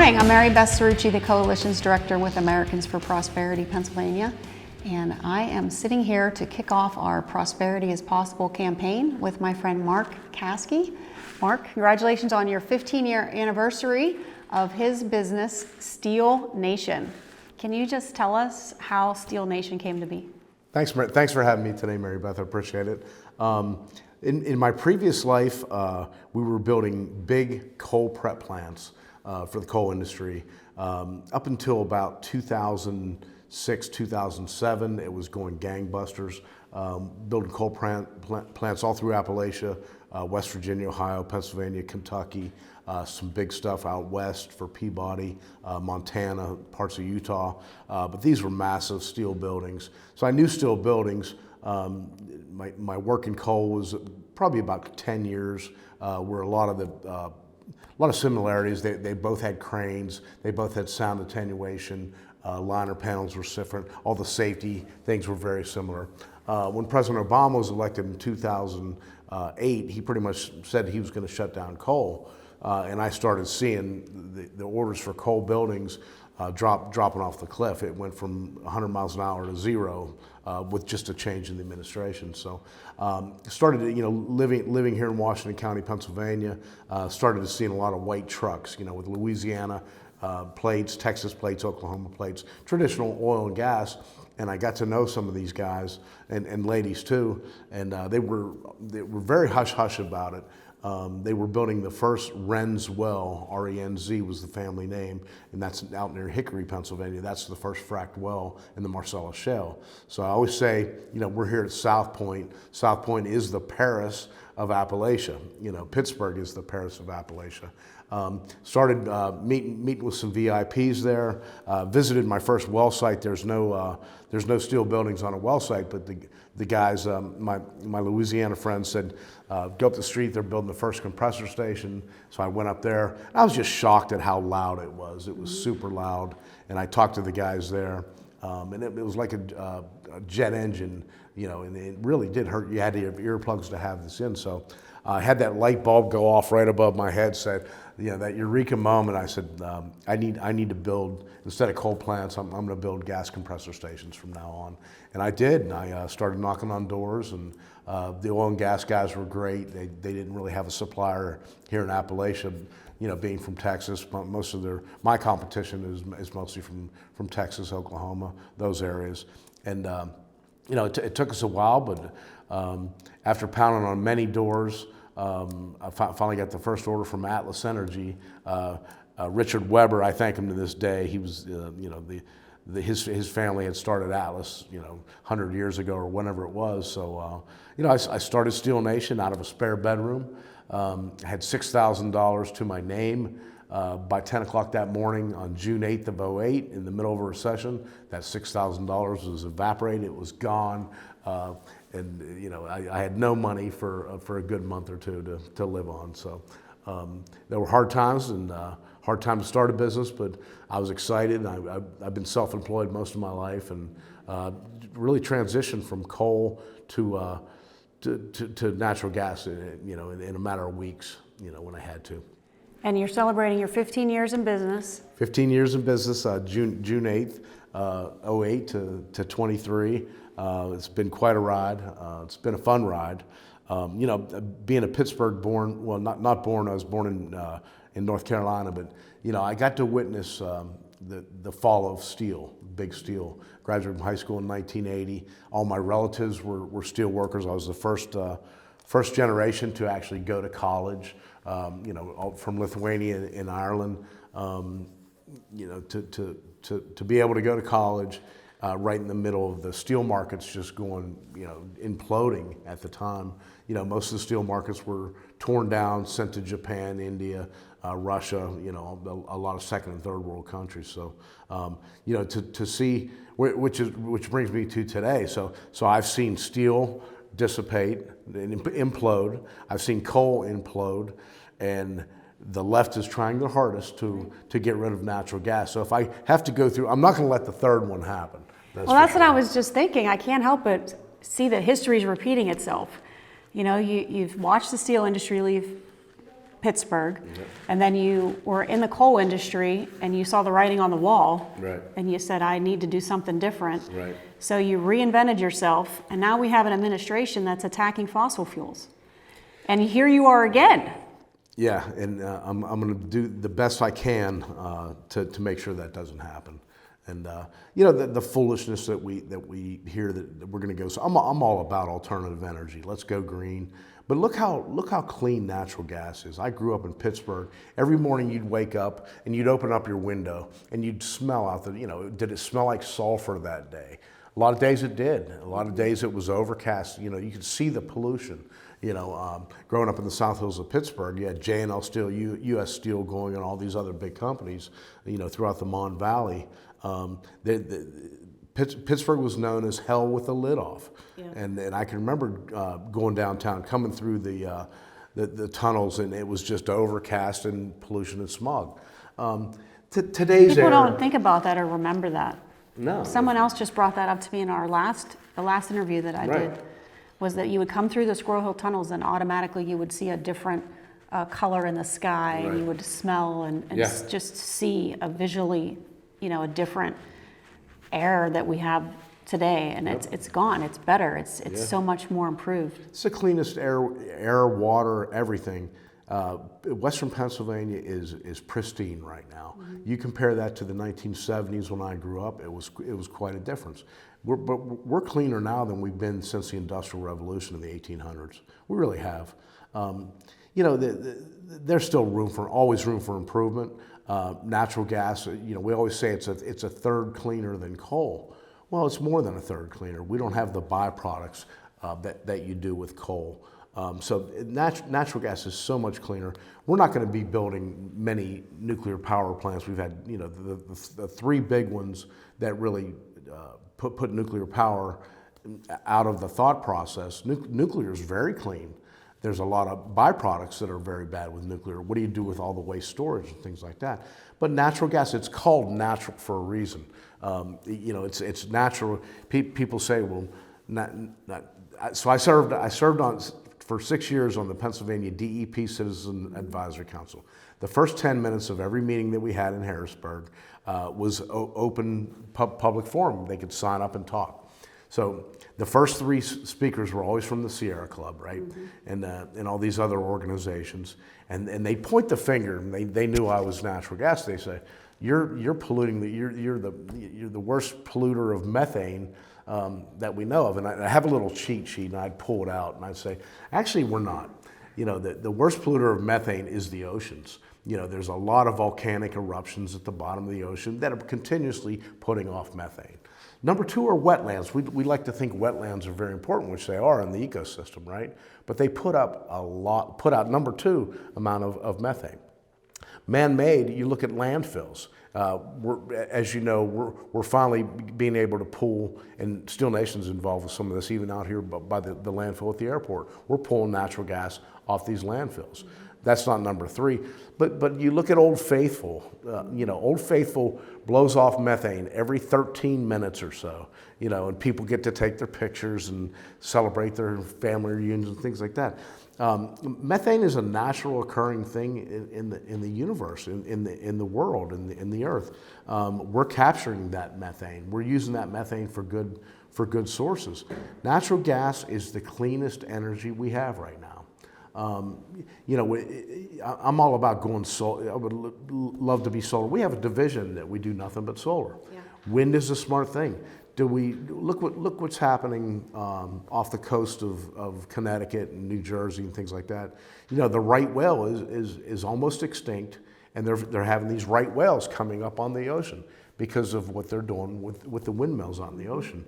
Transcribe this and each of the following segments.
morning. I'm Mary Beth Cerrucci, the Coalition's Director with Americans for Prosperity, Pennsylvania. And I am sitting here to kick off our Prosperity is Possible campaign with my friend Mark Caskey. Mark, congratulations on your 15-year anniversary of his business, Steel Nation. Can you just tell us how Steel Nation came to be? Thanks for having me today, Mary Beth. I appreciate it. In my previous life, we were building big coal prep plants for the coal industry. Up until about 2006, 2007, it was going gangbusters, building coal plants all through Appalachia, West Virginia, Ohio, Pennsylvania, Kentucky, some big stuff out west for Peabody, Montana, parts of Utah. But these were massive steel buildings. So I knew steel buildings. My work in coal was probably about 10 years, where a lot of similarities. They both had cranes. They both had sound attenuation. Liner panels were different. All the safety things were very similar. When President Obama was elected in 2008, he pretty much said he was going to shut down coal. And I started seeing the orders for coal buildings dropping off the cliff. It went from 100 miles an hour to zero with just a change in the administration. So started, living here in Washington County, Pennsylvania, started to see a lot of white trucks, with Louisiana plates, Texas plates, Oklahoma plates, traditional oil and gas. And I got to know some of these guys and ladies too, and they were very hush-hush about it. They were building the first Renz well, R-E-N-Z was the family name, and that's out near Hickory, Pennsylvania. That's the first fracked well in the Marcellus Shale. So I always say, we're here at South Point. South Point is the Paris of Appalachia. Pittsburgh is the Paris of Appalachia. Started meeting with some VIPs there. Visited my first well site. There's no steel buildings on a well site, but the guys, my Louisiana friends said, go up the street. They're building the first compressor station. So I went up there. I was just shocked at how loud it was. It was super loud, and I talked to the guys there, and it was like a jet engine, and it really did hurt. You had to have earplugs to have this in. So I had that light bulb go off right above my head. Said, that eureka moment. I said, I need to build, instead of coal plants, I'm going to build gas compressor stations from now on. And I did. And I started knocking on doors, and the oil and gas guys were great. They didn't really have a supplier here in Appalachia. Being from Texas, most of my competition is mostly from Texas, Oklahoma, those areas. And it took us a while, but after pounding on many doors, I finally got the first order from Atlas Energy. Richard Weber, I thank him to this day. He was, his family had started Atlas, 100 years ago or whenever it was. So, I started Steel Nation out of a spare bedroom. I had $6,000 to my name. By 10 o'clock that morning on June 8th of '08, in the middle of a recession, that $6,000 was evaporated. It was gone. And I had no money for a good month or two to live on. So there were hard times and hard time to start a business, but I was excited. I've been self-employed most of my life, and really transitioned from coal to natural gas, in a matter of weeks, when I had to. And you're celebrating your 15 years in business. 15 years in business, June 8th, '08 to 23. It's been quite a ride. It's been a fun ride. Being a Pittsburgh born, well, not born, I was born in North Carolina, but, I got to witness the fall of steel, big steel. Graduated from high school in 1980. All my relatives were steel workers. I was the first generation to actually go to college, from Lithuania and Ireland, to be able to go to college, right in the middle of the steel markets just going, imploding at the time. Most of the steel markets were torn down, sent to Japan, India, Russia, a lot of second and third world countries. So, to see, which brings me to today. So I've seen steel dissipate and implode. I've seen coal implode, and the left is trying their hardest to get rid of natural gas. So if I have to go through, I'm not going to let the third one happen. That's what I was just thinking. I can't help but see that history is repeating itself. You've watched the steel industry leave Pittsburgh, and then you were in the coal industry and you saw the writing on the wall, Right. and you said, I need to do something different. Right. So you reinvented yourself, and now we have an administration that's attacking fossil fuels. And here you are again. Yeah, and I'm going to do the best I can to make sure that doesn't happen. And you know, the foolishness that we hear that we're going to go. So I'm all about alternative energy. Let's go green. But look how clean natural gas is. I grew up in Pittsburgh. Every morning you'd wake up and you'd open up your window and you'd smell out the, you know, did it smell like sulfur that day? A lot of days it did. A lot of days it was overcast. You know, you could see the pollution. You know, growing up in the South Hills of Pittsburgh, you had J&L Steel, U.S. Steel going, and all these other big companies, you know, throughout the Mon Valley. Pittsburgh was known as hell with the lid off. Yeah. And I can remember going downtown, coming through the tunnels, and it was just overcast and pollution and smog. Today's People era, don't think about that or remember that. No. Someone else just brought that up to me in the last interview that I Right. did, was that you would come through the Squirrel Hill tunnels and automatically you would see a different color in the sky, Right. and you would smell and Yeah. just see a visually, you know, a different air that we have today, and it's gone. It's better. It's Yeah. so much more improved. It's the cleanest air, water, everything. Western Pennsylvania is pristine right now. Mm-hmm. You compare that to the 1970s when I grew up, it was quite a difference. But we're cleaner now than we've been since the Industrial Revolution in the 1800s. We really have. You know, there's still always room for improvement. Natural gas, you know, we always say it's a third cleaner than coal. Well, it's more than a third cleaner. We don't have the byproducts that you do with coal. So natural gas is so much cleaner. We're not going to be building many nuclear power plants. We've had, you know, the three big ones that really put nuclear power out of the thought process. Nuclear is very clean. There's a lot of byproducts that are very bad with nuclear. What do you do with all the waste storage and things like that? But natural gas, it's called natural for a reason. You know, it's natural. People say, well, so I served on for 6 years on the Pennsylvania DEP Citizen Advisory Council. The first 10 minutes of every meeting that we had in Harrisburg was open public forum. They could sign up and talk. So the first three speakers were always from the Sierra Club, right? Mm-hmm. And all these other organizations. And they point the finger, and they knew I was natural gas. They say, you're polluting, you're the worst polluter of methane that we know of. And I have a little cheat sheet, and I'd pull it out, and I'd say, actually, we're not. You know, the worst polluter of methane is the oceans. You know, there's a lot of volcanic eruptions at the bottom of the ocean that are continuously putting off methane. Number two are wetlands. We like to think wetlands are very important, which they are in the ecosystem, right? But they put out number two amount of methane. Man-made, you look at landfills. As you know, we're finally being able to pull, and Steel Nation's involved with some of this, even out here by the landfill at the airport. We're pulling natural gas off these landfills. That's not number three. But you look at Old Faithful, you know, Old Faithful blows off methane every 13 minutes or so, you know, and people get to take their pictures and celebrate their family reunions and things like that. Methane is a natural occurring thing in the universe, in the world, in the earth. We're capturing that methane. We're using that methane for good sources. Natural gas is the cleanest energy we have right now. You know, I'm all about going solar. I would love to be solar. We have a division that we do nothing but solar. Yeah. Wind is a smart thing. Look what's happening off the coast of Connecticut and New Jersey and things like that. You know, the right whale is almost extinct, and they're having these right whales coming up on the ocean because of what they're doing with the windmills on the ocean.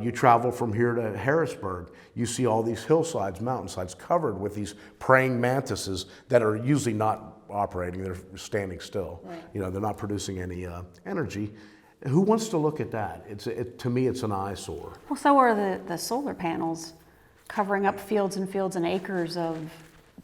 You travel from here to Harrisburg, you see all these hillsides, mountainsides covered with these praying mantises that are usually not operating, they're standing still. Right. You know, they're not producing any energy. Who wants to look at that? To me, it's an eyesore. Well, so are the solar panels covering up fields and fields and acres of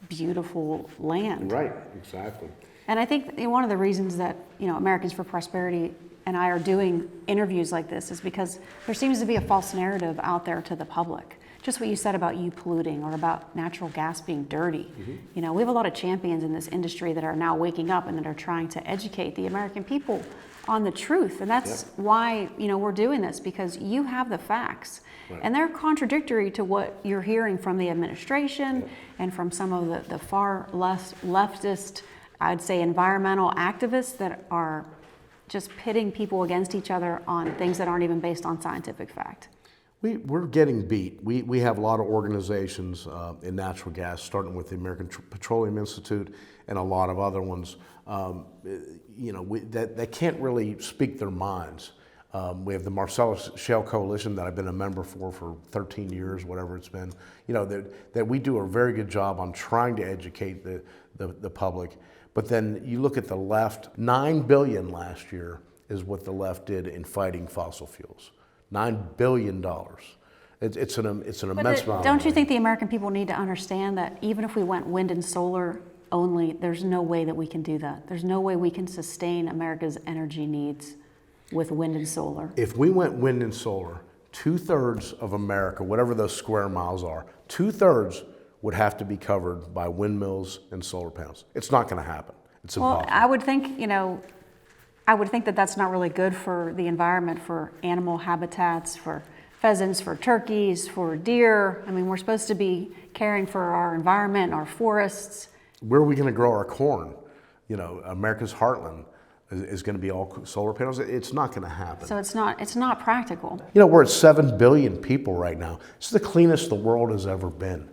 beautiful land. Right, exactly. And I think one of the reasons that, you know, Americans for Prosperity and I are doing interviews like this is because there seems to be a false narrative out there to the public. just what you said about you polluting or about natural gas being dirty. You know, we have a lot of champions in this industry that are now waking up and that are trying to educate the American people on the truth. And that's why, you know, we're doing this, because you have the facts. And they're contradictory to what you're hearing from the administration and from some of the far less leftist, I'd say, environmental activists that are just pitting people against each other on things that aren't even based on scientific fact. We're getting beat. We have a lot of organizations in natural gas, starting with the American Petroleum Institute and a lot of other ones, you know, that can't really speak their minds. We have the Marcellus Shale Coalition that I've been a member for 13 years, whatever it's been. You know, that we do a very good job on trying to educate the public. But then you look at the left, $9 billion last year is what the left did in fighting fossil fuels. $9 billion. It's an immense amount of money. Don't you think the American people need to understand that even if we went wind and solar only, there's no way that we can do that. There's no way we can sustain America's energy needs with wind and solar. If we went wind and solar, 2/3 of America, whatever those square miles are, 2/3 would have to be covered by windmills and solar panels. It's not going to happen. It's impossible. Well, I would think, you know, that that's not really good for the environment, for animal habitats, for pheasants, for turkeys, for deer. I mean, we're supposed to be caring for our environment, our forests. Where are we going to grow our corn? You know, America's heartland is going to be all solar panels. It's not going to happen. So it's not practical. You know, we're at 7 billion people right now. It's the cleanest the world has ever been.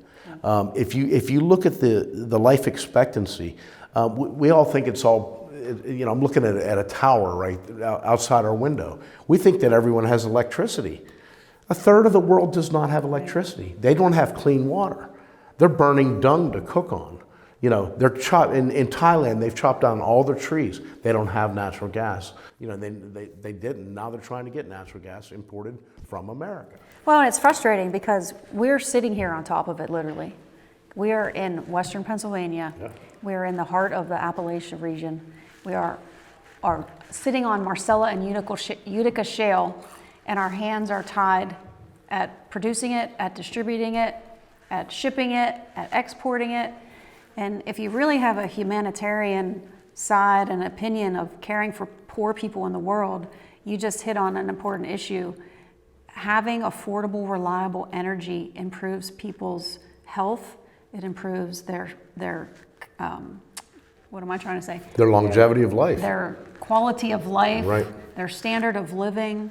If you look at the life expectancy, we all think it's all. You know, I'm looking at a tower right outside our window. We think that everyone has electricity. 1/3 of the world does not have electricity. They don't have clean water. They're burning dung to cook on. You know, they're in Thailand, they've chopped down all their trees. They don't have natural gas. You know, they didn't. Now they're trying to get natural gas imported from America. Well, it's frustrating because we're sitting here on top of it, literally. We are in Western Pennsylvania. Yeah. We're in the heart of the Appalachian region. We are sitting on Marcella and Utica shale, and our hands are tied at producing it, at distributing it, at shipping it, at exporting it. And if you really have a humanitarian side and opinion of caring for poor people in the world, you just hit on an important issue. Having affordable, reliable energy improves people's health. It improves their what am I trying to say? Their longevity of life. Their quality of life, right. Their standard of living.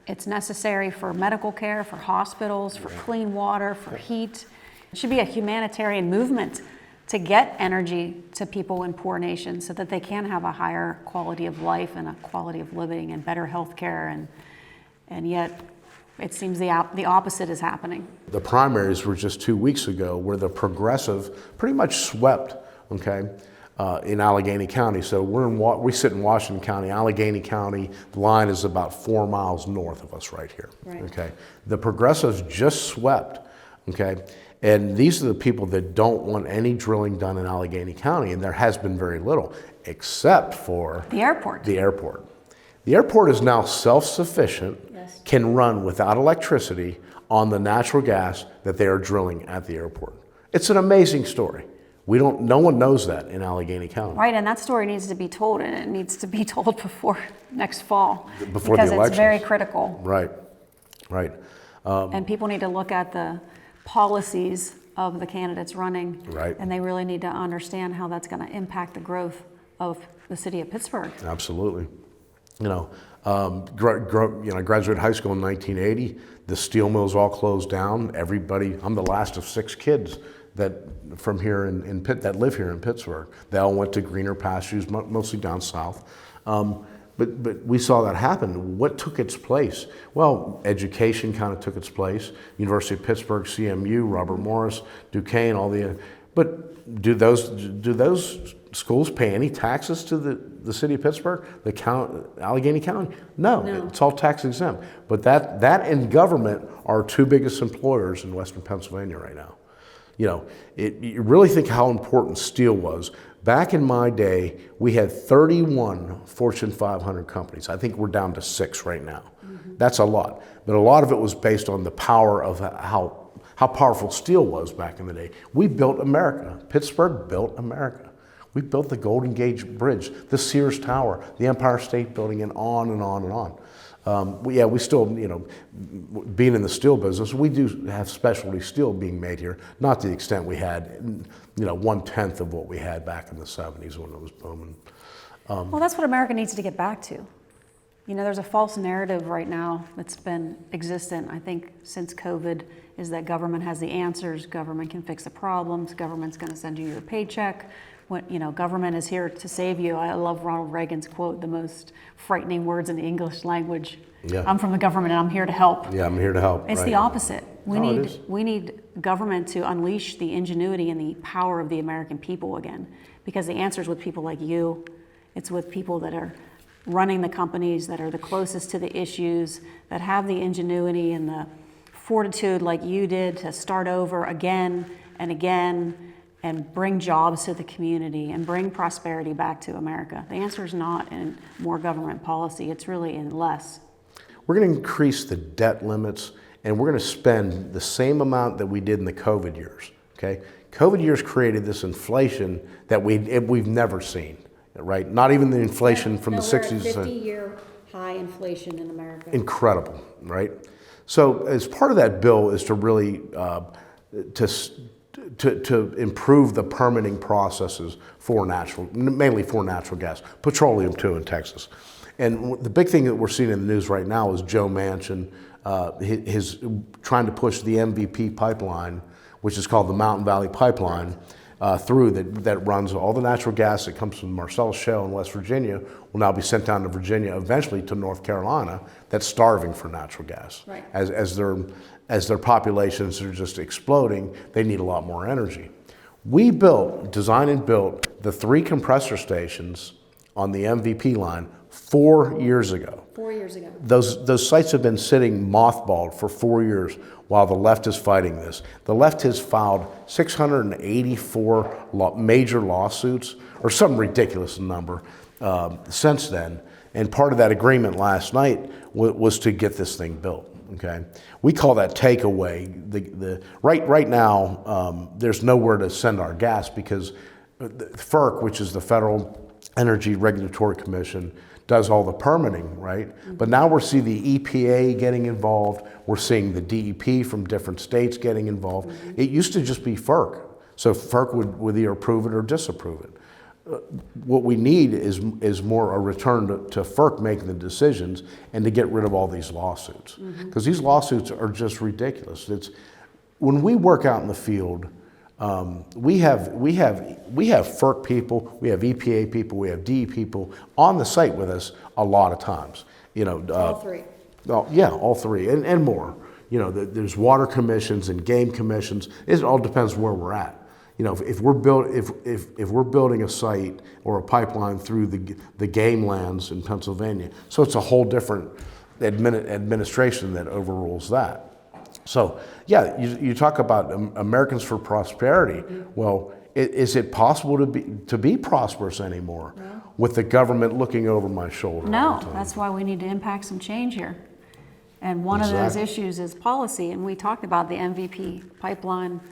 It's necessary for medical care, for hospitals, for clean water, for heat. It should be a humanitarian movement to get energy to people in poor nations so that they can have a higher quality of life and a quality of living and better health care. And yet, it seems the opposite is happening. The primaries were just 2 weeks ago where the progressive pretty much swept, in Allegheny County. So we sit in Washington County. Allegheny County, the line is about 4 miles north of us right here. Right. Okay. The progressives just swept. Okay. And these are the people that don't want any drilling done in Allegheny County, and there has been very little, except for the airport. The airport. The airport is now self-sufficient, yes. Can run without electricity on the natural gas that they are drilling at the airport. It's an amazing story. No one knows that in Allegheny County. Right, and that story needs to be told, and it needs to be told before next fall. Before the elections. Because it's very critical. Right. And people need to look at the policies of the candidates running. Right. And they really need to understand how that's going to impact the growth of the city of Pittsburgh. Absolutely. Graduated high school in 1980. The steel mills all closed down. I'm the last of 6 kids that live here in Pittsburgh. They all went to greener pastures, mostly down south. But we saw that happen. What took its place? Well, education kind of took its place. University of Pittsburgh, CMU, Robert Morris, Duquesne, but do those schools pay any taxes to the city of Pittsburgh, Allegheny County? No, it's all tax exempt. But that and government are our 2 biggest employers in Western Pennsylvania right now. You really think how important steel was. Back in my day, we had 31 Fortune 500 companies. I think we're down to 6 right now. That's a lot. But a lot of it was based on the power of how powerful steel was back in the day. We built America. Pittsburgh built America. We built the Golden Gate Bridge, the Sears Tower, the Empire State Building, and on and on and on. We still, being in the steel business, we do have specialty steel being made here, not to the extent we had, 1/10 of what we had back in the 70s when it was booming. Well, that's what America needs to get back to. There's a false narrative right now that's been existent, I think, since COVID, is that government has the answers, government can fix the problems, government's going to send you your paycheck. Government is here to save you. I love Ronald Reagan's quote, the most frightening words in the English language. Yeah. I'm from the government and I'm here to help. Yeah, I'm here to help. It's right. the opposite. It is. We need government to unleash the ingenuity and the power of the American people again, because the answer is with people like you. It's with people that are running the companies, that are the closest to the issues, that have the ingenuity and the fortitude like you did to start over again and again and bring jobs to the community and bring prosperity back to America. The answer is not in more government policy, it's really in less. We're going to increase the debt limits, and we're going to spend the same amount that we did in the COVID years, okay? COVID years created this inflation that we've never seen, right? Not even the inflation from the 60s. We're at 50-year high inflation in America. Incredible, right? So as part of that bill is to really, to improve the permitting processes for mainly for natural gas, petroleum too in Texas. And the big thing that we're seeing in the news right now is Joe Manchin, his trying to push the MVP pipeline, which is called the Mountain Valley Pipeline, through that runs all the natural gas that comes from the Marcellus Shale in West Virginia will now be sent down to Virginia, eventually to North Carolina, that's starving for natural gas. Right. As their populations are just exploding, they need a lot more energy. We designed and built the 3 compressor stations on the MVP line 4 years ago. 4 years ago. Those sites have been sitting mothballed for 4 years while the left is fighting this. The left has filed 684 major lawsuits, or some ridiculous number, since then. And part of that agreement last night was to get this thing built. Okay, we call that takeaway. Right now, there's nowhere to send our gas because FERC, which is the Federal Energy Regulatory Commission, does all the permitting, right? Mm-hmm. But now we're seeing the EPA getting involved. We're seeing the DEP from different states getting involved. Mm-hmm. It used to just be FERC. So FERC would either approve it or disapprove it. What we need is more a return to FERC making the decisions and to get rid of all these lawsuits. Because these lawsuits are just ridiculous. When we work out in the field, we have FERC people, we have EPA people, we have DE people on the site with us a lot of times. All 3. All 3 and more. There's water commissions and game commissions. It all depends where we're at. If we're building a site or a pipeline through the game lands in Pennsylvania, so it's a whole different administration that overrules that. So yeah, you talk about Americans for Prosperity. Well, is it possible to be prosperous anymore with the government looking over my shoulder? No, that's why we need to impact some change here. And one of those issues is policy, and we talked about the MVP pipeline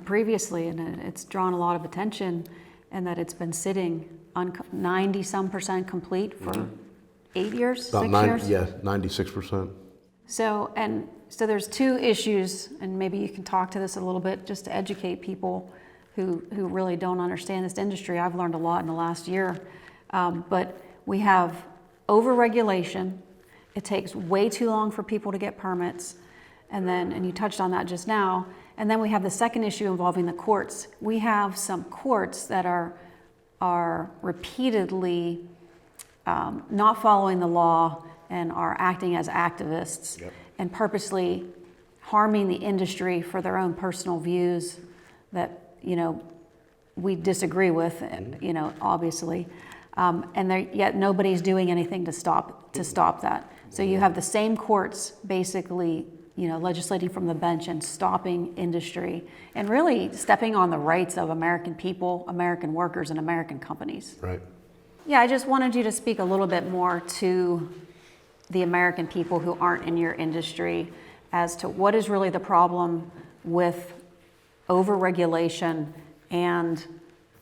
previously, and it's drawn a lot of attention, and that it's been sitting on 90-some% complete for 8 years, about 6 years? Yeah, 96%. So there's 2 issues, and maybe you can talk to this a little bit just to educate people who really don't understand this industry. I've learned a lot in the last year, but we have over-regulation. It takes way too long for people to get permits, and you touched on that just now. And then we have the second issue involving the courts. We have some courts that are repeatedly not following the law and are acting as activists and purposely harming the industry for their own personal views that we disagree with, obviously, and yet nobody's doing anything to stop that. So you have the same courts basically legislating from the bench and stopping industry and really stepping on the rights of American people, American workers, and American companies. Right. Yeah, I just wanted you to speak a little bit more to the American people who aren't in your industry as to what is really the problem with overregulation and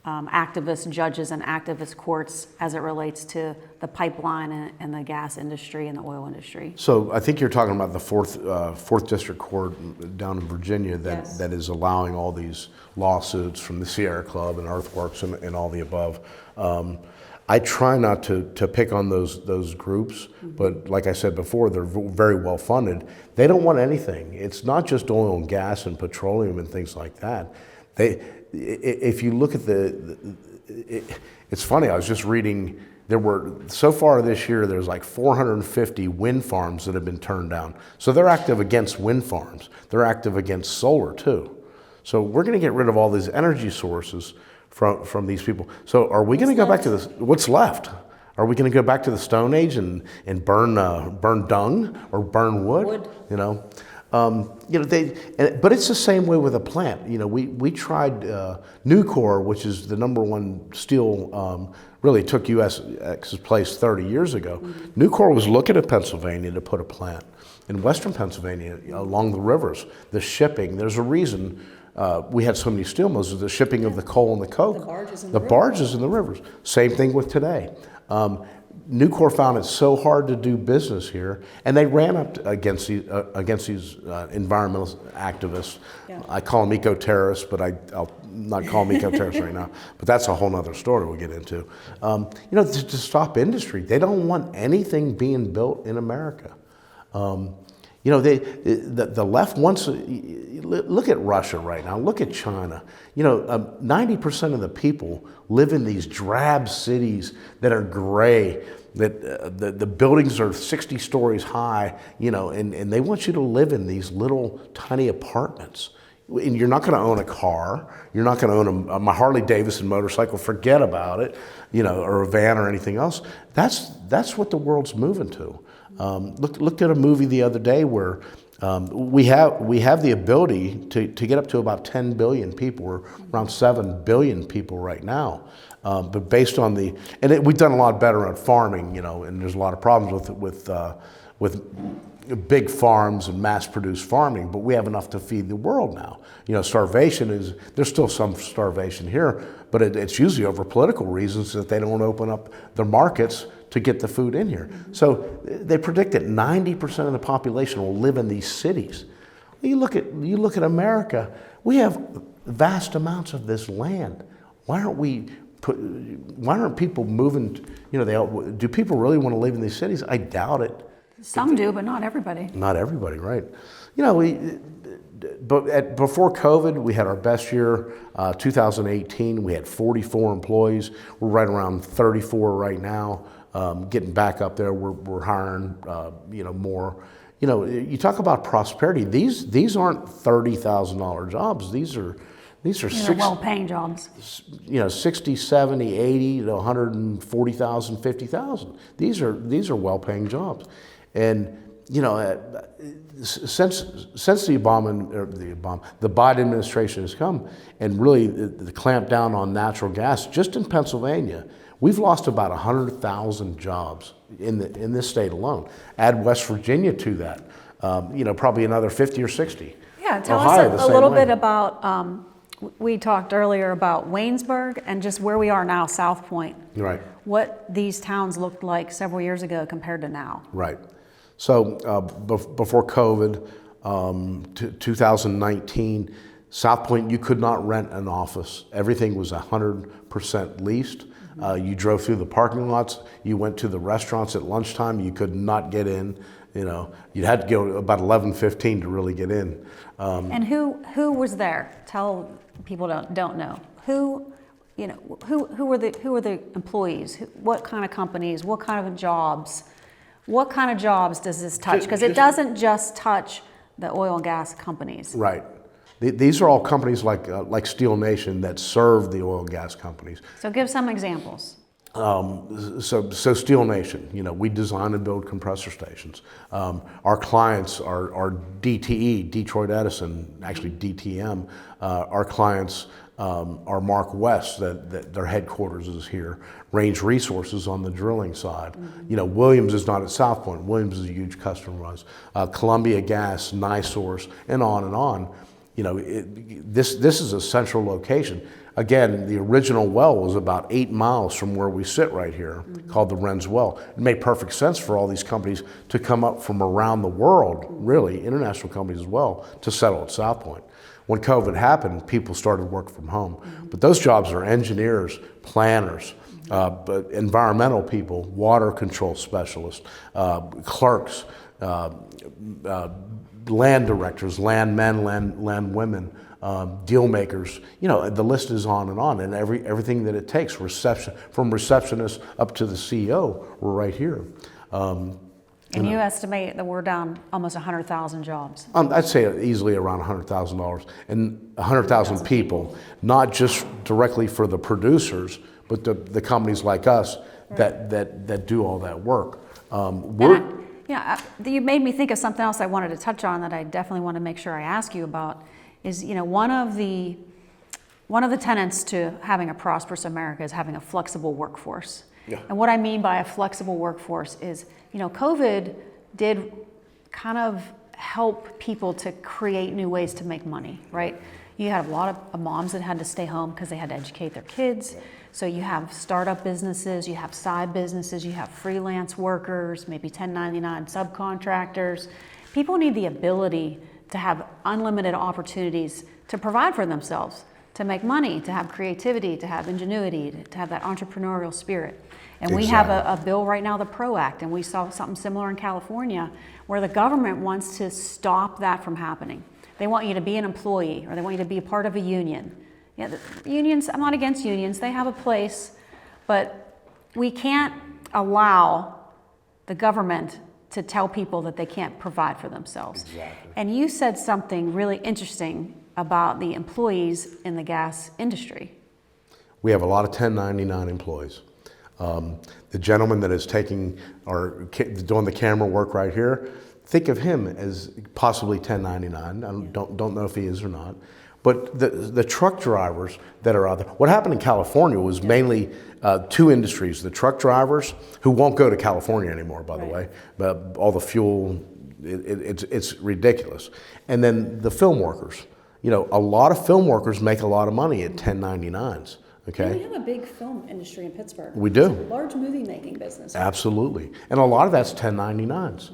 activist judges and activist courts as it relates to the pipeline and the gas industry and the oil industry. So I think you're talking about the fourth district court down in Virginia Yes. that is allowing all these lawsuits from the Sierra Club and Earthworks and all the above. I try not to pick on those groups, but like I said before, they're very well funded. They don't want anything. It's not just oil and gas and petroleum and things like that. If you look at it's funny, I was just reading, so far this year, there's like 450 wind farms that have been turned down. So they're active against wind farms. They're active against solar too. So we're gonna get rid of all these energy sources from these people. So are we gonna go back to this, what's left? Are we gonna go back to the Stone Age and burn dung or burn wood? But it's the same way with a plant. We tried Nucor, which is the #1 steel, really took USX's place 30 years ago. Nucor was looking at Pennsylvania to put a plant in Western Pennsylvania along the rivers. The shipping, there's a reason we had so many steel mills, the shipping of the coal and the coke. The barges in the rivers. Same thing with today. Nucor found it so hard to do business here, and they ran up against these environmental activists. Yeah. I call them eco-terrorists, but I'll not call them eco-terrorists right now. But that's a whole other story we'll get into. To stop industry, they don't want anything being built in America. The left wants. Look at Russia right now. Look at China. 90% of the people live in these drab cities that are gray. That the buildings are 60 stories high. And they want you to live in these little tiny apartments. And you're not going to own a car. You're not going to own a Harley Davidson motorcycle. Forget about it. Or a van or anything else. That's what the world's moving to. Looked at a movie the other day where we have the ability to get up to about 10 billion people. We're around 7 billion people right now. But based on we've done a lot better on farming, and there's a lot of problems with big farms and mass-produced farming, but we have enough to feed the world now. Starvation there's still some starvation here, but it's usually over political reasons that they don't open up their markets to get the food in here. So they predict that 90% of the population will live in these cities. You look at America, we have vast amounts of this land. Why aren't people moving, do people really want to live in these cities? I doubt it. Some do, but not everybody. Not everybody, right. Before COVID, we had our best year, 2018. We had 44 employees. We're right around 34 right now. Getting back up there, we're hiring, more. You talk about prosperity. These aren't $30,000 jobs. These are well-paying jobs. 60, 70, 80 to 140,000, 50,000. These are well-paying jobs, and since the Biden administration has come and really the clamp down on natural gas, just in Pennsylvania, we've lost about 100,000 jobs in this state alone. Add West Virginia to that, probably another 50 or 60. Yeah, tell us a little bit about. We talked earlier about Waynesburg and just where we are now, South Point. Right. What these towns looked like several years ago compared to now. Right. So before COVID, 2019, South Point, you could not rent an office. Everything was 100% leased. You drove through the parking lots. You went to the restaurants at lunchtime. You could not get in. You had to go about 11:15 to really get in. And who was there? Tell people don't know who were the employees? What kind of companies? What kind of jobs? What kind of jobs does this touch? Because it doesn't just touch the oil and gas companies. Right. These are all companies like Steel Nation that serve the oil and gas companies. So give some examples. So Steel Nation, we design and build compressor stations. Our clients are DTE, Detroit Edison, actually DTM. Our clients are Mark West, that their headquarters is here. Range Resources on the drilling side. Williams is not at South Point. Williams is a huge customer of ours. Columbia Gas, NiSource, and on and on. This is a central location. Again, the original well was about 8 miles from where we sit right here, called the Wren's Well. It made perfect sense for all these companies to come up from around the world, really, international companies as well, to settle at South Point. When COVID happened, people started working from home. But those jobs are engineers, planners, but environmental people, water control specialists, clerks, land directors, land men, land women, deal makers. The list is on, and everything that it takes. From receptionists up to the CEO, we're right here. And you estimate that we're down almost 100,000 jobs. I'd say easily around $100,000 and 100,000 people, not just directly for the producers, but the companies like us that do all that work. You made me think of something else I wanted to touch on that I definitely want to make sure I ask you about. Is one of the tenets to having a prosperous America is having a flexible workforce. Yeah. And what I mean by a flexible workforce is, COVID did kind of help people to create new ways to make money, right? You had a lot of moms that had to stay home because they had to educate their kids. So you have startup businesses, you have side businesses, you have freelance workers, maybe 1099 subcontractors. People need the ability to have unlimited opportunities to provide for themselves, to make money, to have creativity, to have ingenuity, to have that entrepreneurial spirit. And we have a bill right now, the PRO Act, and we saw something similar in California where the government wants to stop that from happening. They want you to be an employee, or they want you to be a part of a union. The unions, I'm not against unions, they have a place, but we can't allow the government to tell people that they can't provide for themselves. Exactly. And you said something really interesting about the employees in the gas industry. We have a lot of 1099 employees. The gentleman that is doing the camera work right here, think of him as possibly 1099. I don't know if he is or not. But the truck drivers that are out there, what happened in California was mainly two industries: the truck drivers, who won't go to California anymore, by the way, but all the fuel, it's ridiculous. And then the film workers. A lot of film workers make a lot of money at 1099s. Okay. We have a big film industry in Pittsburgh. We do. It's a large movie making business. Absolutely. And a lot of that's 1099s.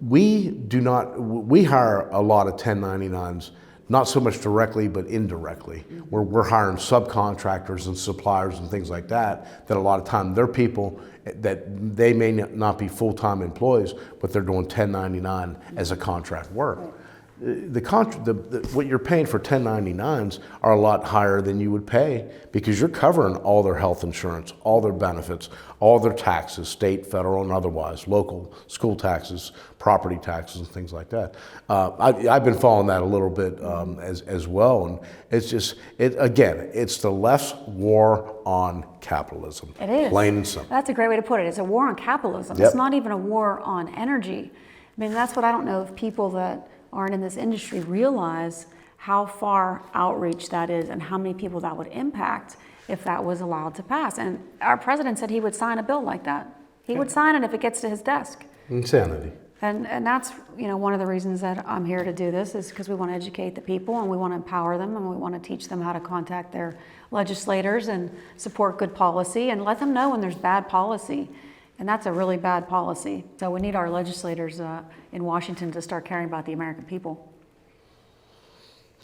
We hire a lot of 1099s, not so much directly, but indirectly, where we're hiring subcontractors and suppliers and things like that a lot of time they're people that they may not be full-time employees, but they're doing 1099 as a contract work. Right. What you're paying for 1099s are a lot higher than you would pay, because you're covering all their health insurance, all their benefits, all their taxes, state, federal, and otherwise, local school taxes, property taxes, and things like that. I've been following that a little bit as well, and it's just, it's the left's war on capitalism. It is. Plain and simple. That's a great way to put it. It's a war on capitalism. Yep. It's not even a war on energy. I mean, that's what I don't know if people that aren't in this industry realize how far outreach that is and how many people that would impact if that was allowed to pass. And our president said he would sign a bill like that. He would sign it if it gets to his desk. Insanity. And that's one of the reasons that I'm here to do this, is because we want to educate the people and we want to empower them and we want to teach them how to contact their legislators and support good policy and let them know when there's bad policy. And that's a really bad policy. So we need our legislators in Washington to start caring about the American people.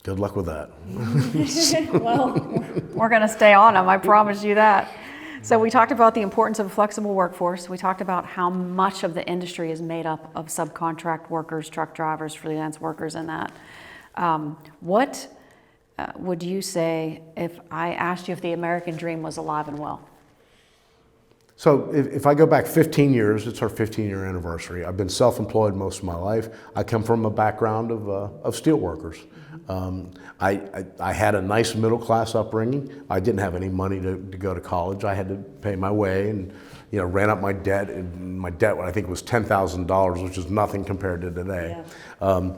Good luck with that. Well, we're going to stay on them, I promise you that. So we talked about the importance of a flexible workforce. We talked about how much of the industry is made up of subcontract workers, truck drivers, freelance workers, and that. What would you say if I asked you if the American dream was alive and well? So if I go back 15 years, it's our 15-year anniversary. I've been self-employed most of my life. I come from a background of steel workers. I had a nice middle class upbringing. I didn't have any money to go to college. I had to pay my way, and ran up my debt. And my debt, I think, was $10,000, which is nothing compared to today. Yeah.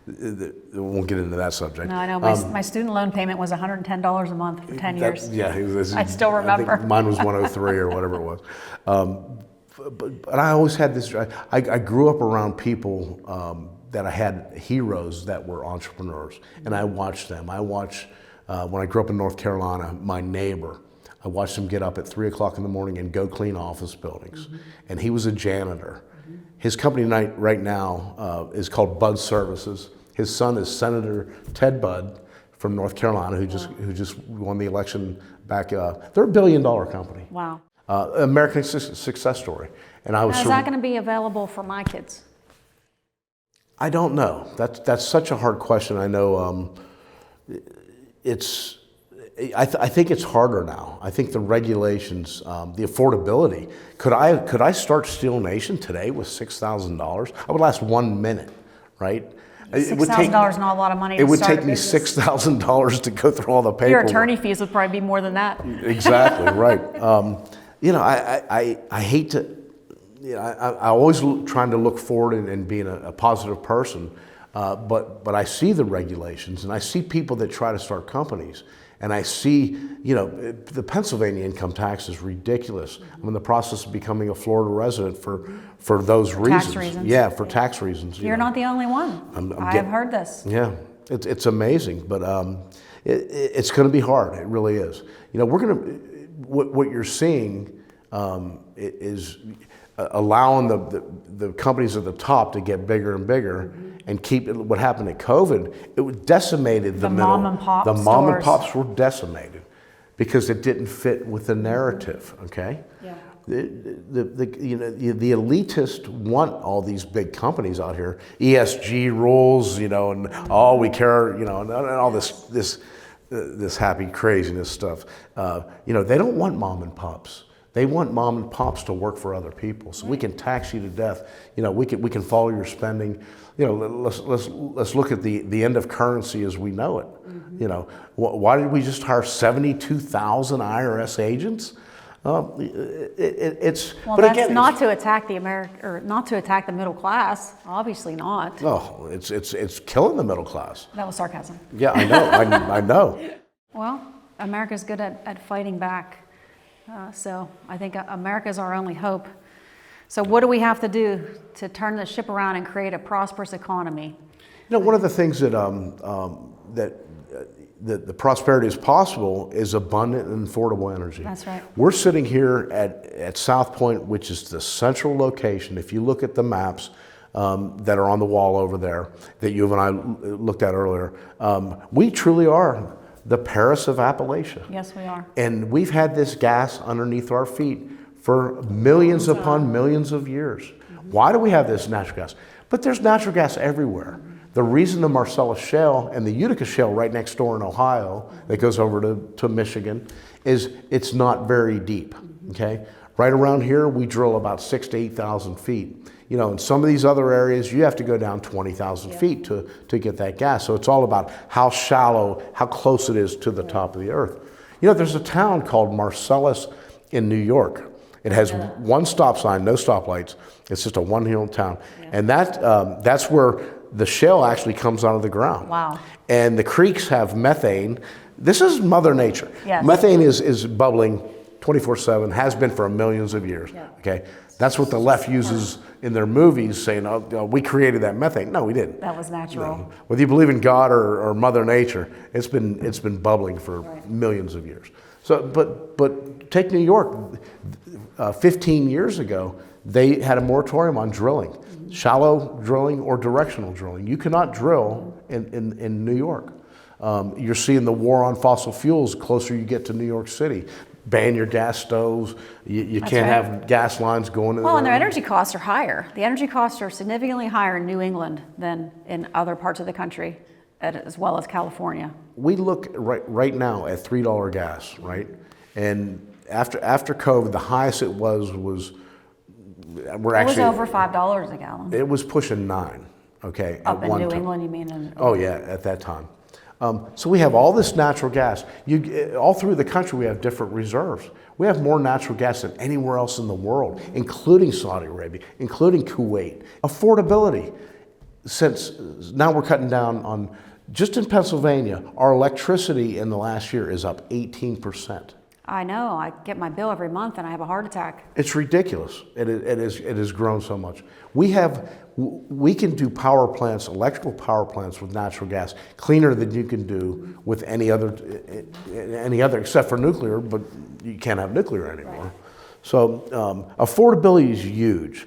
We won't get into that subject. No, I know my student loan payment was $110 a month for 10 years. Yeah, I still remember. I think mine was 103 or whatever it was. But I always had this. I grew up around people that I had heroes that were entrepreneurs, and I watched them. I watched when I grew up in North Carolina, my neighbor. I watched him get up at 3 o'clock in the morning and go clean office buildings, and he was a janitor. His company right now is called Bud Services. His son is Senator Ted Budd from North Carolina, who just won the election back. They're $1 billion company. Wow. American success story. And I was. Now, is that going to be available for my kids? I don't know. That's such a hard question. I know it's. I think it's harder now. I think the regulations, the affordability. Could I start Steel Nation today with $6,000? I would last 1 minute, right? $6,000 is not a lot of money to It would start take a me business. $6,000 to go through all the paperwork. Your attorney fees would probably be more than that. Exactly, right. I hate to, I always trying to look forward and being a positive person, but I see the regulations, and I see people that try to start companies, and I see, the Pennsylvania income tax is ridiculous. I'm in the process of becoming a Florida resident for those reasons. Tax reasons. Yeah, for tax reasons. You're not the only one. I've heard this. Yeah, it's amazing, but it's going to be hard. It really is. What you're seeing is allowing the companies at the top to get bigger and bigger, and keep it. What happened at COVID? It decimated the middle. Mom and pop The mom and stores. pops were decimated because it didn't fit with the narrative. Okay. Yeah. The elitists want all these big companies out here, ESG rules, and we care, and all this happy craziness stuff. They don't want mom and pops. They want mom and pops to work for other people, so we can tax you to death. We can follow your spending. Let's look at the end of currency as we know it. Why did we just hire 72,000 IRS agents? It's Well, but that's again, not to attack not to attack the middle class. Obviously not. Oh, it's killing the middle class. That was sarcasm. Yeah, I know. I know. Well, America's good at fighting back. So I think America's our only hope. So what do we have to do to turn the ship around and create a prosperous economy? One of the things that the prosperity is possible is abundant and affordable energy. That's right. We're sitting here at South Point, which is the central location. If you look at the maps that are on the wall over there that you and I looked at earlier, we truly are the Paris of Appalachia. Yes, we are. And we've had this gas underneath our feet for millions upon millions of years. Why do we have this natural gas? But there's natural gas everywhere. The reason the Marcellus Shale and the Utica Shale right next door in Ohio that goes over to Michigan is it's not very deep, okay? Right around here, we drill about 6,000 to 8,000 feet. In some of these other areas, you have to go down 20,000 feet to get that gas. So it's all about how shallow, how close it is to the top of the earth. There's a town called Marcellus in New York. It has one stop sign, no stoplights. It's just a one-hill town. And that's where the shale actually comes out of the ground. Wow. And the creeks have methane. This is Mother Nature. Yes. Methane is bubbling 24/7, has been for millions of years. Yeah. Okay, that's what the left uses in their movies, saying, "Oh, we created that methane." No, we didn't. That was natural. No. Whether you believe in God or Mother Nature, it's been bubbling for millions of years. So, but take New York. 15 years ago, they had a moratorium on drilling, shallow drilling or directional drilling. You cannot drill in New York. You're seeing the war on fossil fuels closer you get to New York City. Ban your gas stoves. You can't right. have gas lines going in Well, and their there. energy costs are higher. The energy costs are significantly higher in New England than in other parts of the country, as well as California. We look right now at $3 gas, right? And after COVID, the highest it was we're It actually was over $5 a gallon. it was pushing $9. Okay, Up at in one New time. England, you mean? Oh yeah, at that time. So we have all this natural gas. All through the country, we have different reserves. We have more natural gas than anywhere else in the world, including Saudi Arabia, including Kuwait. Affordability, since now we're cutting down on, just in Pennsylvania, our electricity in the last year is up 18%. I know, I get my bill every month and I have a heart attack. It's ridiculous. It has grown so much. We can do power plants, electrical power plants with natural gas, cleaner than you can do with any other, except for nuclear, but you can't have nuclear anymore. Right. So affordability is huge.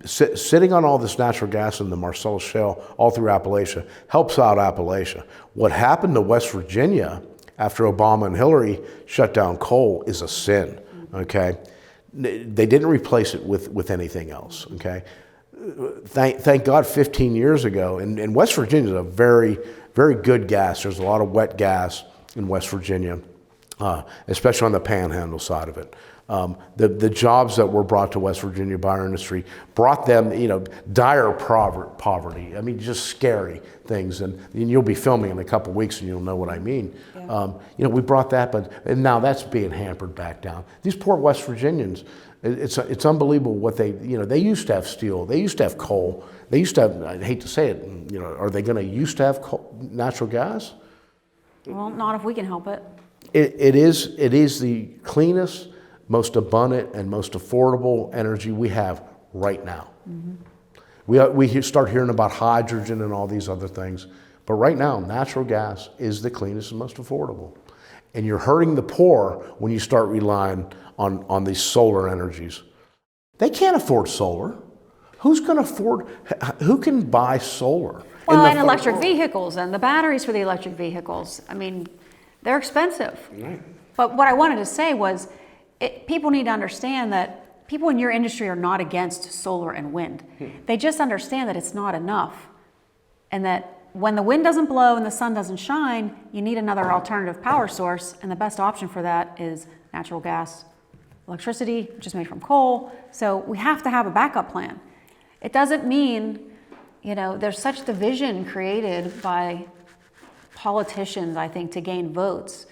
Sitting on all this natural gas in the Marcellus Shale all through Appalachia helps out Appalachia. What happened to West Virginia after Obama and Hillary shut down coal is a sin, okay? They didn't replace it with anything else, okay? Thank God 15 years ago, and West Virginia is a very, very good gas. There's a lot of wet gas in West Virginia, especially on the panhandle side of it. The jobs that were brought to West Virginia by our industry brought them, dire poverty. I mean, just scary things. And you'll be filming in a couple of weeks and you'll know what I mean. Yeah. We brought that, and now that's being hampered back down. These poor West Virginians, it's unbelievable what they used to have steel, they used to have coal, they used to have, I hate to say it, are they going to used to have natural gas? Well, not if we can help it. It is the cleanest, most abundant, and most affordable energy we have right now. Mm-hmm. We start hearing about hydrogen and all these other things, but right now, natural gas is the cleanest and most affordable. And you're hurting the poor when you start relying on these solar energies. They can't afford solar. Who can buy solar? Well, and electric vehicles and the batteries for the electric vehicles. I mean, they're expensive. Right. But what I wanted to say was, people need to understand that people in your industry are not against solar and wind. They just understand that it's not enough. And that when the wind doesn't blow and the sun doesn't shine, you need another alternative power source. And the best option for that is natural gas, electricity, which is made from coal. So we have to have a backup plan. It doesn't mean, there's such division created by politicians, I think, to gain votes.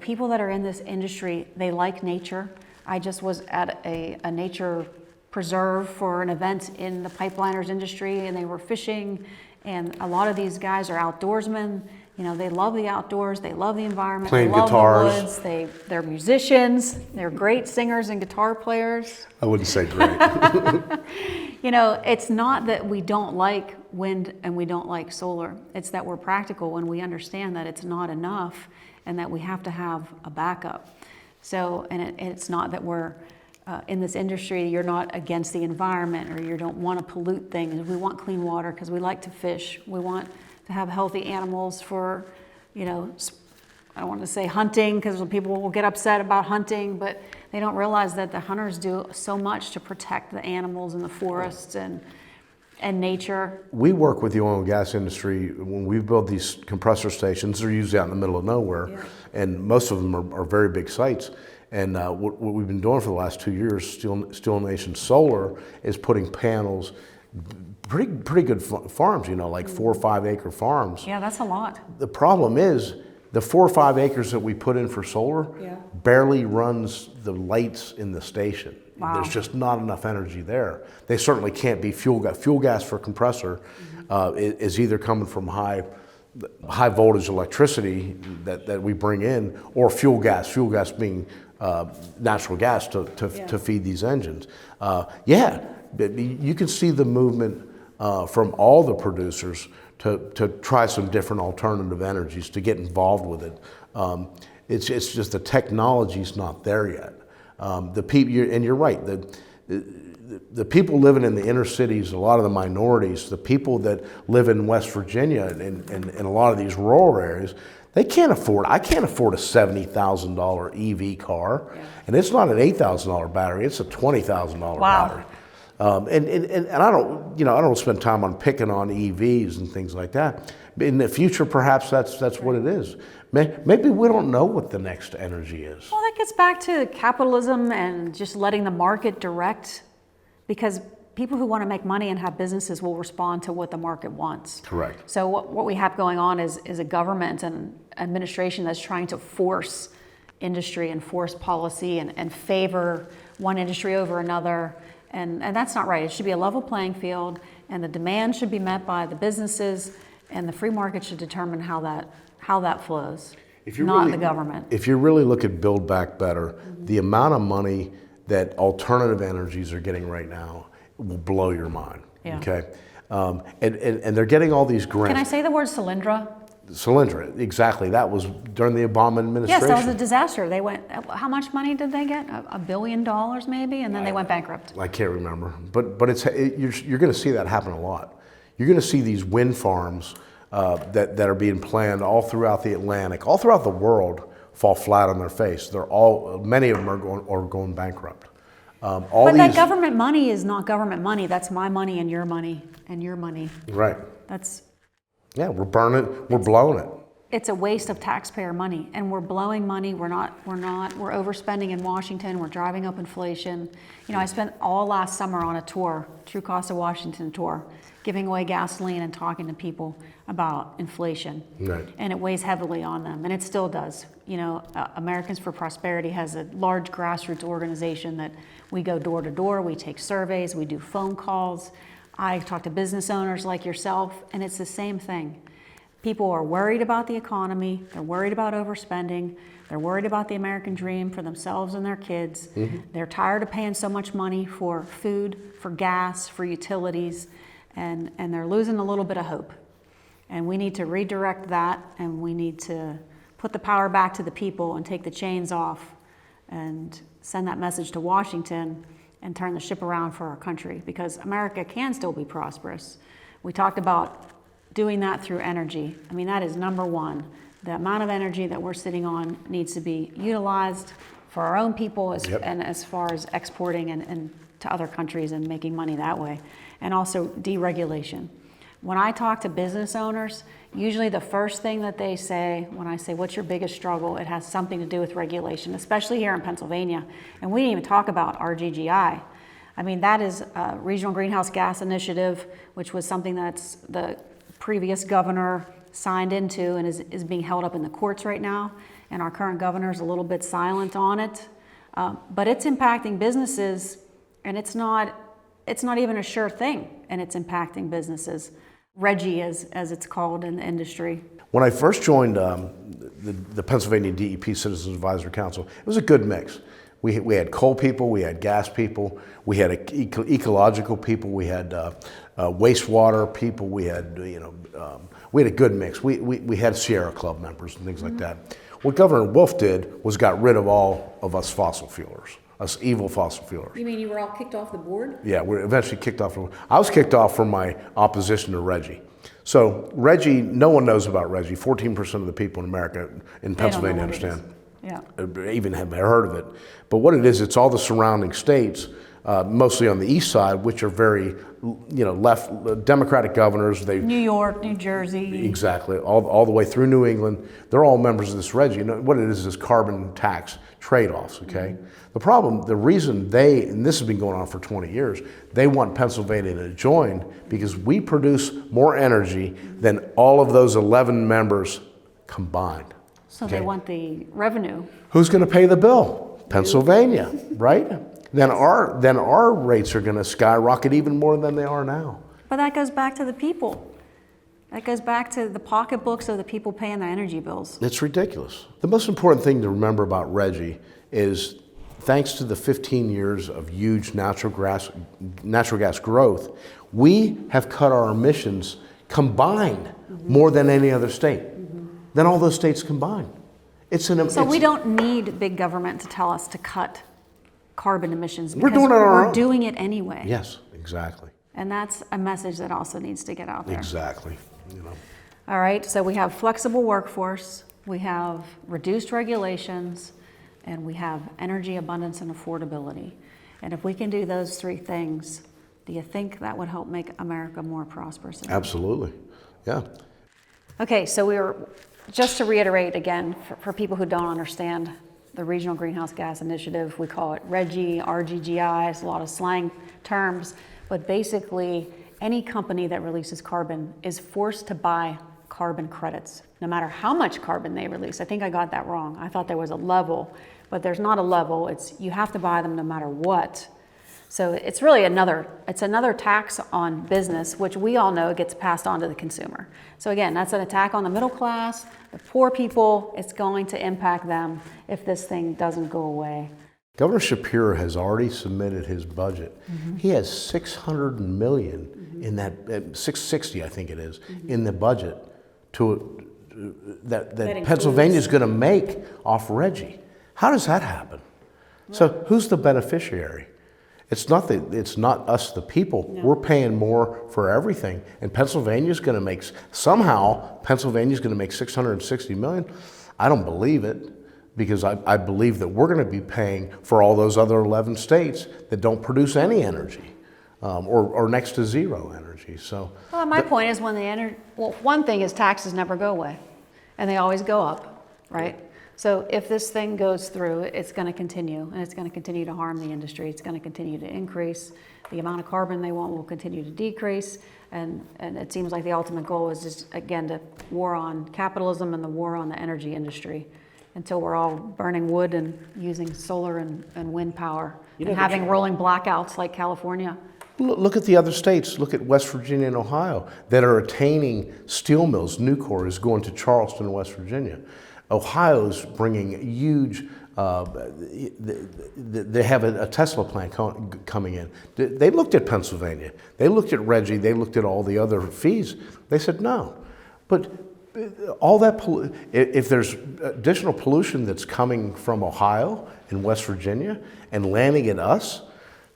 People that are in this industry, they like nature. I just was at a nature preserve for an event in the pipeliners industry, and they were fishing, and a lot of these guys are outdoorsmen. They love the outdoors, they love the environment, playing they love guitars. The woods, they're musicians, they're great singers and guitar players. I wouldn't say great. It's not that we don't like wind and we don't like solar. It's that we're practical when we understand that it's not enough and that we have to have a backup. So, and it's not that we're in this industry, you're not against the environment or you don't want to pollute things. We want clean water because we like to fish. We want to have healthy animals for, I don't want to say hunting because people will get upset about hunting, but they don't realize that the hunters do so much to protect the animals in the forests and nature. We work with the oil and gas industry when we build these compressor stations. They're usually out in the middle of nowhere, yeah. And most of them are very big sites. And what we've been doing for the last 2 years, Steel Nation Solar, is putting panels, pretty good farms, like 4 or 5 acre farms. Yeah, that's a lot. The problem is the 4 or 5 acres that we put in for solar barely runs the lights in the station. Wow. There's just not enough energy there. They certainly can't be fuel gas. Fuel gas for a compressor is either coming from high voltage electricity that we bring in, or fuel gas being natural gas to feed these engines. You can see the movement from all the producers to try some different alternative energies, to get involved with it. It's just the technology's not there yet. And you're right, the people living in the inner cities, a lot of the minorities, the people that live in West Virginia and a lot of these rural areas, I can't afford a $70,000 EV car. Yeah. And it's not an $8,000 battery, it's a $20,000 battery. And I don't spend time on picking on EVs and things like that. In the future, perhaps that's what it is. Maybe we don't know what the next energy is. Well, that gets back to capitalism and just letting the market direct, because people who want to make money and have businesses will respond to what the market wants. Correct. So what we have going on is a government and administration that's trying to force industry and force policy and favor one industry over another. And that's not right. It should be a level playing field, and the demand should be met by the businesses, and the free market should determine how that flows, not the government. If you really look at Build Back Better, the amount of money that alternative energies are getting right now will blow your mind. Yeah. Okay, and they're getting all these grants. Can I say the word Solyndra? Solyndra, exactly. That was during the Obama administration. Yes, that was a disaster. They went, how much money did they get? $1 billion maybe, and then they went bankrupt. I can't remember, but you're going to see that happen a lot. You're going to see these wind farms that are being planned all throughout the Atlantic, all throughout the world, fall flat on their face. Many of them are going bankrupt. But that government money is not government money. That's my money and your money and your money. Right. Yeah, we're blowing it. It's a waste of taxpayer money, and we're blowing money. We're overspending in Washington. We're driving up inflation. I spent all last summer on a tour, True Cost of Washington tour, giving away gasoline and talking to people about inflation. Right. And it weighs heavily on them, and it still does. Americans for Prosperity has a large grassroots organization that we go door to door. We take surveys. We do phone calls. I talk to business owners like yourself, and it's the same thing. People are worried about the economy. They're worried about overspending. They're worried about the American dream for themselves and their kids. Mm-hmm. They're tired of paying so much money for food, for gas, for utilities, and they're losing a little bit of hope. And we need to redirect that, and we need to put the power back to the people and take the chains off and send that message to Washington and turn the ship around for our country, because America can still be prosperous. We talked about doing that through energy. I mean, that is number one. The amount of energy that we're sitting on needs to be utilized for our own people and as far as exporting and to other countries and making money that way. And also deregulation. When I talk to business owners, usually the first thing that they say when I say, what's your biggest struggle? It has something to do with regulation, especially here in Pennsylvania. And we didn't even talk about RGGI. I mean, that is a Regional Greenhouse Gas Initiative, which was something that's the previous governor signed into and is being held up in the courts right now. And our current governor is a little bit silent on it. But it's impacting businesses, and it's not even a sure thing, and it's impacting businesses. RGGI, as it's called in the industry. When I first joined the Pennsylvania DEP Citizens Advisory Council, it was a good mix. We had coal people, we had gas people, we had ecological people, we had wastewater people, we had a good mix. We had Sierra Club members and things like that. What Governor Wolf did was got rid of all of us fossil fuelers. Us evil fossil fuelers. You mean you were all kicked off the board? Yeah, we're eventually kicked off. I was kicked off for my opposition to RGGI. So RGGI, no one knows about RGGI. 14% of the people in America, in Pennsylvania, understand. Yeah. Even have heard of it. But what it is, it's all the surrounding states, mostly on the east side, which are very, left Democratic governors. New York, New Jersey. Exactly, all the way through New England. They're all members of this RGGI. What it is carbon tax trade-offs, okay? Mm-hmm. The reason and this has been going on for 20 years, they want Pennsylvania to join because we produce more energy than all of those 11 members combined. So they want the revenue. Who's going to pay the bill? Pennsylvania, right? Then our rates are going to skyrocket even more than they are now. But that goes back to the people. That goes back to the pocketbooks of the people paying the energy bills. It's ridiculous. The most important thing to remember about RGGI is thanks to the 15 years of huge natural gas growth, we have cut our emissions combined more than any other state, than all those states combined. We don't need big government to tell us to cut carbon emissions we're because doing it on our we're own. doing it anyway. Yes, exactly. And that's a message that also needs to get out there. Exactly. All right, so we have flexible workforce, we have reduced regulations, and we have energy abundance and affordability. And if we can do those three things, do you think that would help make America more prosperous? Absolutely, yeah. Okay, so just to reiterate again, for people who don't understand the Regional Greenhouse Gas Initiative, we call it RGGI, RGGI, it's a lot of slang terms, but basically any company that releases carbon is forced to buy carbon credits, no matter how much carbon they release. I think I got that wrong. I thought there was a level, but there's not a level. It's you have to buy them no matter what. So it's really another tax on business, which we all know gets passed on to the consumer. So again, that's an attack on the middle class, the poor people. It's going to impact them if this thing doesn't go away. Governor Shapiro has already submitted his budget. He has $600 million in that, 660 I think it is, in the budget that Pennsylvania's going to make off Reggie. How does that happen? Right. So who's the beneficiary? It's not us, the people. No. We're paying more for everything, and Pennsylvania's going to make Pennsylvania's going to make $660 million. I don't believe it, because I believe that we're going to be paying for all those other 11 states that don't produce any energy, or next to zero energy. So, well, my point is one thing is taxes never go away, and they always go up, right? So if this thing goes through, it's going to continue, and it's going to continue to harm the industry. It's going to continue to increase. The amount of carbon they want will continue to decrease, and it seems like the ultimate goal is just, again, to war on capitalism and the war on the energy industry until we're all burning wood and using solar and wind power and having rolling blackouts like California. Look at the other states. Look at West Virginia and Ohio that are attaining steel mills. Nucor is going to Charleston, West Virginia. Ohio's bringing huge, they have a Tesla plant coming in. They looked at Pennsylvania. They looked at Reggie. They looked at all the other fees. They said no. But all that, if there's additional pollution that's coming from Ohio and West Virginia and landing at us,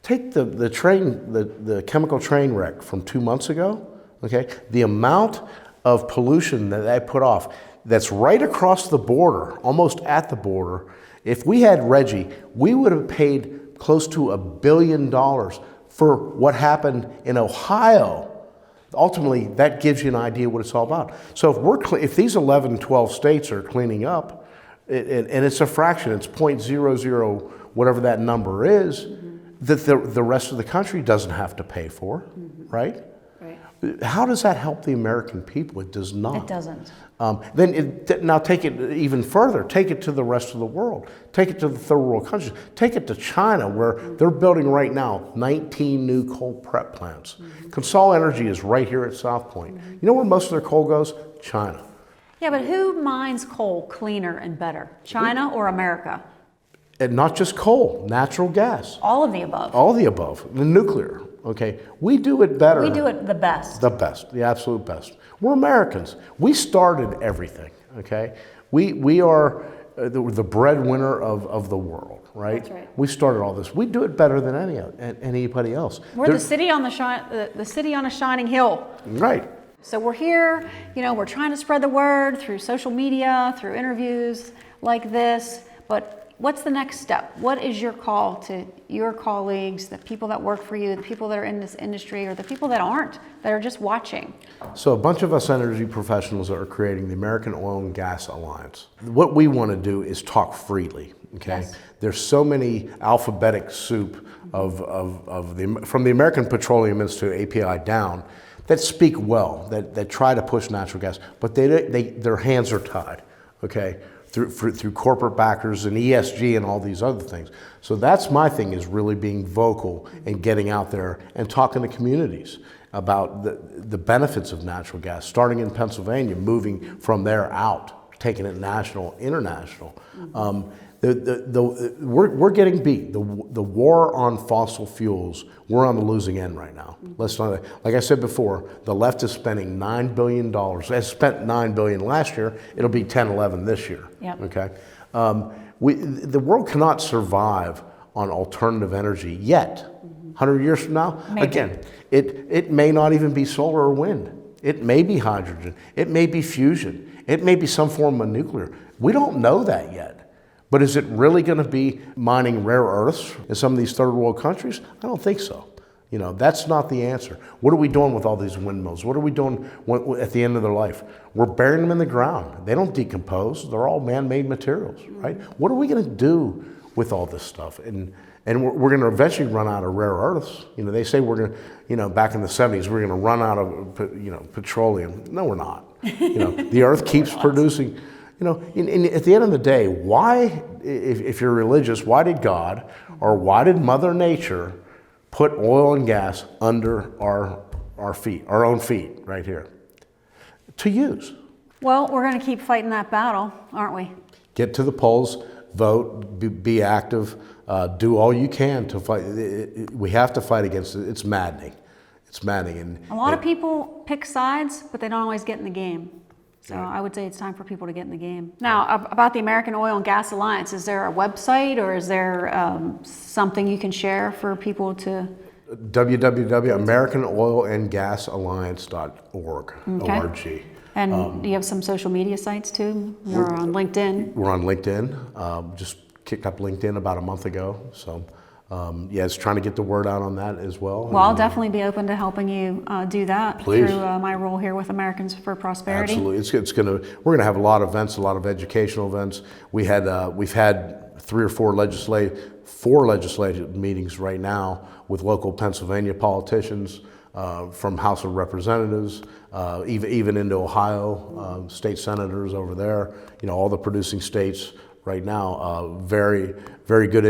take the chemical train wreck from 2 months ago, okay? The amount of pollution that I put off, that's right across the border, almost at the border. If we had Reggie, we would have paid close to $1 billion for what happened in Ohio. Ultimately, that gives you an idea what it's all about. So if these 11, 12 states are cleaning up, and it's a fraction, it's 0.00, whatever that number is, that the rest of the country doesn't have to pay for, right? Right. How does that help the American people? It does not. It doesn't. Now take it even further. Take it to the rest of the world. Take it to the third world countries. Take it to China, where they're building right now 19 new coal prep plants. Consol Energy is right here at South Point. You know where most of their coal goes? China. Yeah, but who mines coal cleaner and better? China or America? And not just coal, natural gas. All of the above. All of the above. The nuclear. Okay, we do it better. We do it the best. The best, the absolute best. We're Americans. We started everything, okay? We are the breadwinner of the world, right? That's right. We started all this. We do it better than anybody else. We're the city on the city on a shining hill. Right. So we're here, we're trying to spread the word through social media, through interviews like this, but what's the next step? What is your call to your colleagues, the people that work for you, the people that are in this industry, or the people that aren't, that are just watching? So a bunch of us energy professionals are creating the American Oil and Gas Alliance. What we want to do is talk freely, okay? Yes. There's so many alphabetic soup from the American Petroleum Institute, API down, that speak well, that try to push natural gas, but their hands are tied, okay? Through corporate backers and ESG and all these other things. So that's my thing, is really being vocal and getting out there and talking to communities about the benefits of natural gas, starting in Pennsylvania, moving from there out, taking it national, international. We're getting beat. The war on fossil fuels, we're on the losing end right now. Let's not, like I said before, the left is spending $9 billion. It spent $9 billion last year. It'll be 10, 11 this year. Yep. Okay. The world cannot survive on alternative energy yet. 100 years from now, maybe. Again, it may not even be solar or wind. It may be hydrogen. It may be fusion. It may be some form of nuclear. We don't know that yet. But is it really going to be mining rare earths in some of these third world countries? I don't think so. That's not the answer. What are we doing with all these windmills? What are we doing at the end of their life? We're burying them in the ground. They don't decompose. They're all man-made materials, right? What are we going to do with all this stuff? And And we're going to eventually run out of rare earths. You know, they say we're going to, you know, back in the 70s, we're going to run out of, you know, petroleum. No, we're not. You know, the earth keeps producing, you know, at the end of the day, why, if you're religious, why did God or why did Mother Nature put oil and gas under our feet, our own feet right here? To use. Well, we're going to keep fighting that battle, aren't we? Get to the polls, vote, be active, do all you can to fight. We have to fight against it. It's maddening. It's maddening. And A lot of people pick sides, but they don't always get in the game. So I would say it's time for people to get in the game. Now, about the American Oil and Gas Alliance, is there a website or is there something you can share for people to? www.americanoilandgasalliance.org. Okay. O-R-G. And do you have some social media sites too? You're on LinkedIn. We're on LinkedIn. Just kicked up LinkedIn about a month ago. So, yeah, it's trying to get the word out on that as well. Well, I'll definitely be open to helping you do that Please. through my role here with Americans for Prosperity. Absolutely, we're gonna have a lot of events, a lot of educational events. We've had 3 or 4 legislative meetings right now with local Pennsylvania politicians, from House of Representatives, even into Ohio, state senators over there. You know, all the producing states right now, very good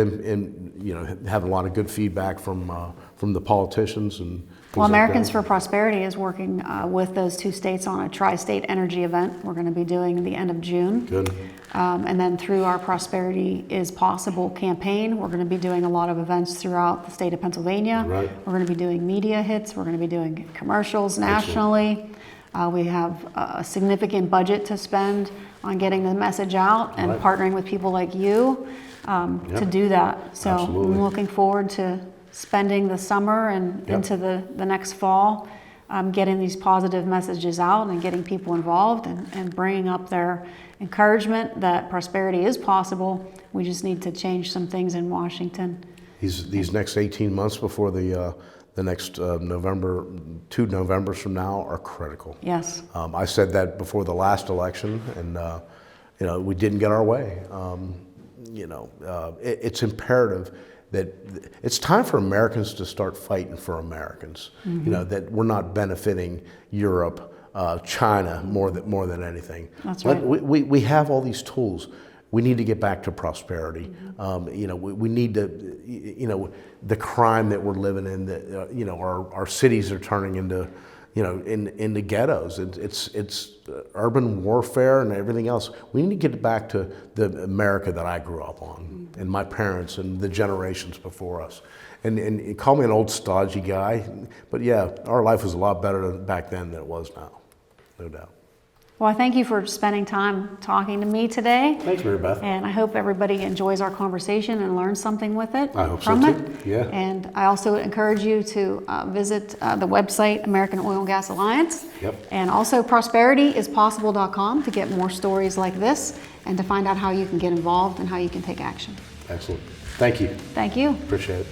you know, having a lot of good feedback from the politicians and things Well, like Americans that. for Prosperity is working with those 2 states on a tri-state energy event we're going to be doing the end of June. Good. And then through our Prosperity is Possible campaign, we're going to be doing a lot of events throughout the state of Pennsylvania. Right. We're going to be doing media hits. We're going to be doing commercials nationally. We have a significant budget to spend on getting the message out and Right. partnering with people like you to do that. So Absolutely. I'm looking forward to spending the summer and Yep. into the next fall, getting these positive messages out and getting people involved and bringing up their encouragement that prosperity is possible. We just need to change some things in Washington. These next 18 months before the next November, 2 Novembers from now are critical. Yes. I said that before the last election, and you know, we didn't get our way. You know, it's imperative that it's time for Americans to start fighting for Americans. You know, that we're not benefiting Europe, China more than anything. That's right. We have all these tools. We need to get back to prosperity. You know, we need to, you know, the crime that we're living in, that you know, our cities are turning into, you know, into ghettos. It's urban warfare and everything else. We need to get back to the America that I grew up on, and my parents and the generations before us. And you call me an old stodgy guy, but yeah, our life was a lot better back then than it was now, no doubt. Well, I thank you for spending time talking to me today. Thanks, Mary Beth. And I hope everybody enjoys our conversation and learns something with it. I hope so from too. it. Yeah. And I also encourage you to visit the website American Oil and Gas Alliance. Yep. And also prosperityispossible.com to get more stories like this and to find out how you can get involved and how you can take action. Excellent. Thank you. Thank you. Appreciate it.